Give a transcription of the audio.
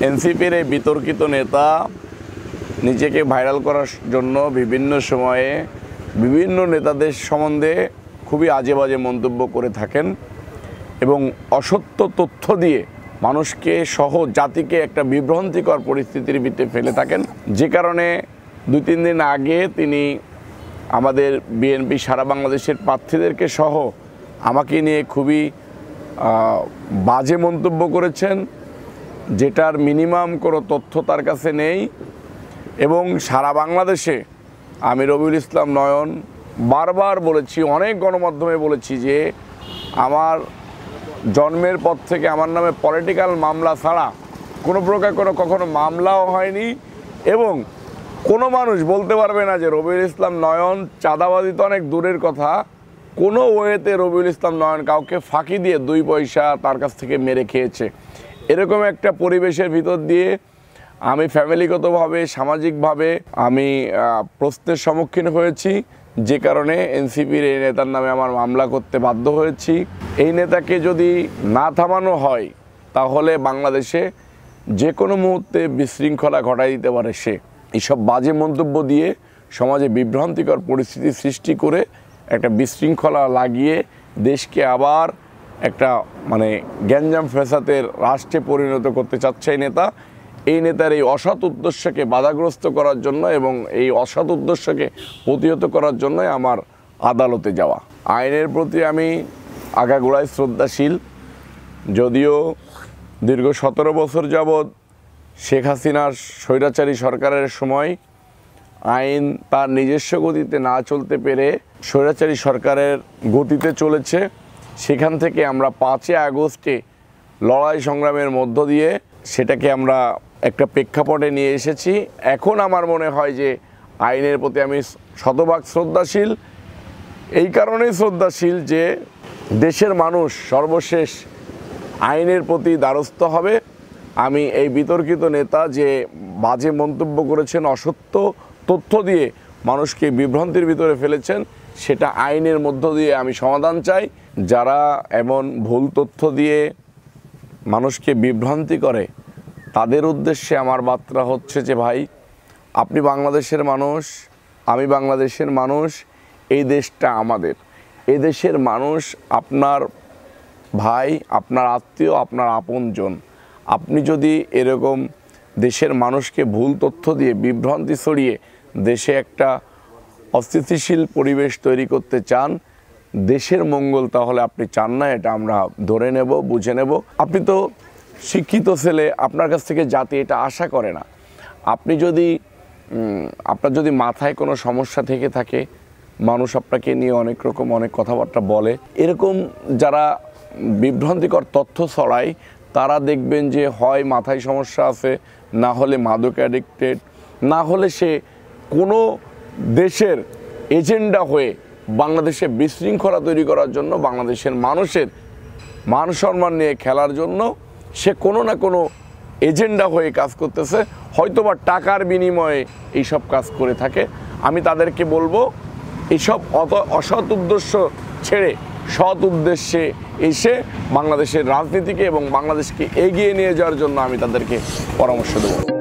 এনসিপির এই বিতর্কিত নেতা নিজেকে ভাইরাল করার জন্য বিভিন্ন সময়ে বিভিন্ন নেতাদের সম্বন্ধে খুবই আজে বাজে মন্তব্য করে থাকেন এবং অসত্য তথ্য দিয়ে মানুষকে সহ জাতিকে একটা বিভ্রান্তিকর পরিস্থিতির ভিতরে ফেলে থাকেন, যে কারণে 2-3 দিন আগে তিনি আমাদের বিএনপি সারা বাংলাদেশের প্রার্থীদেরকে সহ আমাকে নিয়ে খুবই বাজে মন্তব্য করেছেন, যেটার মিনিমাম কোনো তথ্য তার কাছে নেই। এবং সারা বাংলাদেশে আমি রবিউল ইসলাম নয়ন বারবার বলেছি, অনেক গণমাধ্যমে বলেছি যে আমার জন্মের পর থেকে আমার নামে পলিটিক্যাল মামলা ছাড়া কোনো প্রকার কখনো মামলাও হয়নি এবং কোনো মানুষ বলতে পারবে না যে রবিউল ইসলাম নয়ন চাঁদাবাজি তো অনেক দূরের কথা, কোনো ওয়েতে রবিউল ইসলাম নয়ন কাউকে ফাঁকি দিয়ে 2 পয়সা তার কাছ থেকে মেরে খেয়েছে। এরকম একটা পরিবেশের ভিতর দিয়ে আমি ফ্যামিলিগতভাবে সামাজিকভাবে আমি প্রশ্নের সম্মুখীন হয়েছি, যে কারণে এনসিপির এই নেতার নামে আমার মামলা করতে বাধ্য হয়েছি। এই নেতাকে যদি না থামানো হয় তাহলে বাংলাদেশে যে কোনো মুহূর্তে বিশৃঙ্খলা ঘটাই দিতে পারে সে। এইসব বাজে মন্তব্য দিয়ে সমাজে বিভ্রান্তিকর পরিস্থিতি সৃষ্টি করে একটা বিশৃঙ্খলা লাগিয়ে দেশকে আবার একটা গ্যাঞ্জাম ফ্যাসাদের রাষ্ট্রে পরিণত করতে চাচ্ছে এই নেতা। এই নেতার এই অসৎ উদ্দেশ্যকে বাধাগ্রস্ত করার জন্য এবং এই অসৎ উদ্দেশ্যকে প্রতিহত করার জন্যই আমার আদালতে যাওয়া। আইনের প্রতি আমি আগাগোড়ায় শ্রদ্ধাশীল, যদিও দীর্ঘ 17 বছর যাবৎ শেখ হাসিনার স্বৈরাচারী সরকারের সময় আইন তার নিজস্ব গতিতে না চলতে পেরে স্বৈরাচারী সরকারের গতিতে চলেছে। সেখান থেকে আমরা 5 আগস্টে লড়াই সংগ্রামের মধ্য দিয়ে সেটাকে আমরা একটা প্রেক্ষাপটে নিয়ে এসেছি। এখন আমার মনে হয় যে আইনের প্রতি আমি শতভাগ শ্রদ্ধাশীল। এই কারণেই শ্রদ্ধাশীল যে দেশের মানুষ সর্বশেষ আইনের প্রতি দ্বারস্থ হবে। আমি এই বিতর্কিত নেতা যে বাজে মন্তব্য করেছেন, অসত্য তথ্য দিয়ে মানুষকে বিভ্রান্তির ভিতরে ফেলেছেন, সেটা আইনের মধ্য দিয়ে আমি সমাধান চাই। যারা এমন ভুল তথ্য দিয়ে মানুষকে বিভ্রান্তি করে তাদের উদ্দেশ্যে আমার বার্তা হচ্ছে যে ভাই, আপনি বাংলাদেশের মানুষ, আমি বাংলাদেশের মানুষ, এই দেশটা আমাদের। এই দেশের মানুষ আপনার ভাই, আপনার আত্মীয়, আপনার আপনজন। আপনি যদি এরকম দেশের মানুষকে ভুল তথ্য দিয়ে বিভ্রান্তি ছড়িয়ে দেশে একটা অস্থিতিশীল পরিবেশ তৈরি করতে চান, দেশের মঙ্গল তাহলে আপনি চান না, এটা আমরা ধরে নেব, বুঝে নেব। আপনি তো শিক্ষিত ছেলে, আপনার কাছ থেকে জাতি এটা আশা করে না। আপনার যদি মাথায় কোনো সমস্যা থেকে থাকে, মানুষ আপনাকে নিয়ে অনেক রকম অনেক কথাবার্তা বলে, এরকম যারা বিভ্রান্তিকর তথ্য ছড়ায় তারা দেখবেন যে হয় মাথায় সমস্যা আছে, না হলে মাদক অ্যাডিক্টেড, না হলে সে কোনো দেশের এজেন্ডা হয়ে বাংলাদেশে বিশৃঙ্খলা তৈরি করার জন্য, বাংলাদেশের মানুষের মান সম্মান নিয়ে খেলার জন্য সে কোনো না কোনো এজেন্ডা হয়ে কাজ করতেছে, হয়তোবা টাকার বিনিময়ে এইসব কাজ করে থাকে। আমি তাদেরকে বলবো এইসব অসৎ উদ্দেশ্য ছেড়ে সৎ উদ্দেশ্যে এসে বাংলাদেশের রাজনীতিকে এবং বাংলাদেশকে এগিয়ে নিয়ে যাওয়ার জন্য আমি তাদেরকে পরামর্শ দেব।